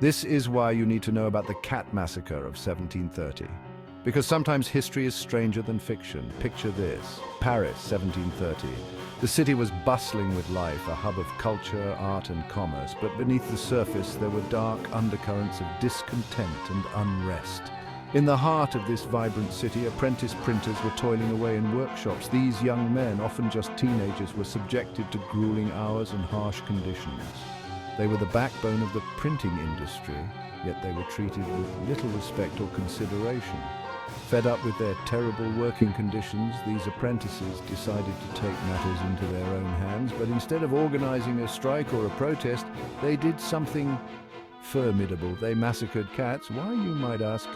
This is why you need to know about the Cat Massacre of 1730. Because sometimes history is stranger than fiction. Picture this: Paris, 1730. The city was bustling with life, a hub of culture, art and commerce, but beneath the surface there were dark undercurrents of discontent and unrest. In the heart of this vibrant city, apprentice printers were toiling away in workshops. These young men, often just teenagers, were subjected to grueling hours and harsh conditions. They were the backbone of the printing industry, yet they were treated with little respect or consideration. Fed up with their terrible working conditions, these apprentices decided to take matters into their own hands, but instead of organizing a strike or a protest, they did something formidable. They massacred cats. Why, you might ask?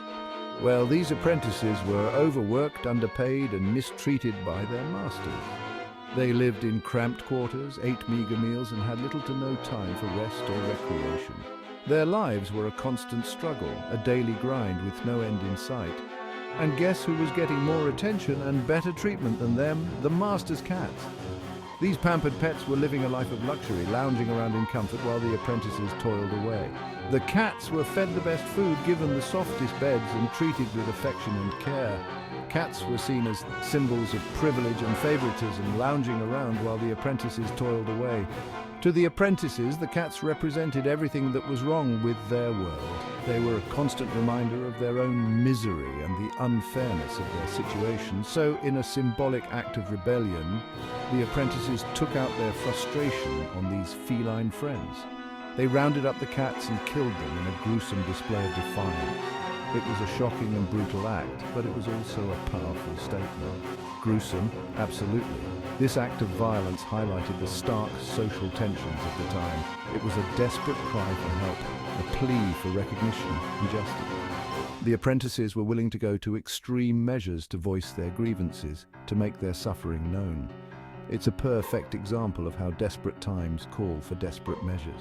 Well, these apprentices were overworked, underpaid, and mistreated by their masters. They lived in cramped quarters, ate meager meals, and had little to no time for rest or recreation. Their lives were a constant struggle, a daily grind with no end in sight. And guess who was getting more attention and better treatment than them? The master's cats. These pampered pets were living a life of luxury, lounging around in comfort while the apprentices toiled away. The cats were fed the best food, given the softest beds, and treated with affection and care. Cats were seen as symbols of privilege and favoritism, lounging around while the apprentices toiled away. To the apprentices, the cats represented everything that was wrong with their world. They were a constant reminder of their own misery and the unfairness of their situation. So, in a symbolic act of rebellion, the apprentices took out their frustration on these feline friends. They rounded up the cats and killed them in a gruesome display of defiance. It was a shocking and brutal act, but it was also a powerful statement. Gruesome, absolutely. This act of violence highlighted the stark social tensions of the time. It was a desperate cry for help, a plea for recognition and justice. The apprentices were willing to go to extreme measures to voice their grievances, to make their suffering known. It's a perfect example of how desperate times call for desperate measures.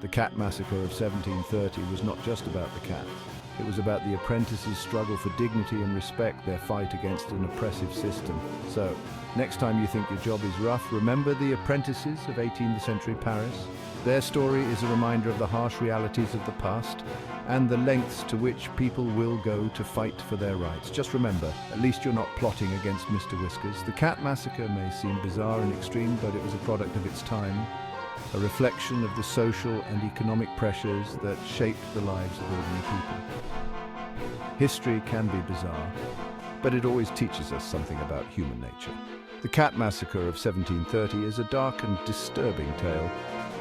The Cat Massacre of 1730 was not just about the cats. It was about the apprentices' struggle for dignity and respect, their fight against an oppressive system. So, next time you think your job is rough, remember the apprentices of 18th century Paris. Their story is a reminder of the harsh realities of the past and the lengths to which people will go to fight for their rights. Just remember, at least you're not plotting against Mr. Whiskers. The Cat Massacre may seem bizarre and extreme, but it was a product of its time, a reflection of the social and economic pressures that shaped the lives of ordinary people. History can be bizarre, but it always teaches us something about human nature. The Cat Massacre of 1730 is a dark and disturbing tale,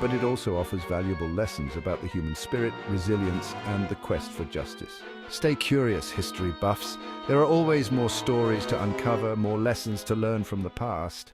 but it also offers valuable lessons about the human spirit, resilience, and the quest for justice. Stay curious, history buffs. There are always more stories to uncover, more lessons to learn from the past.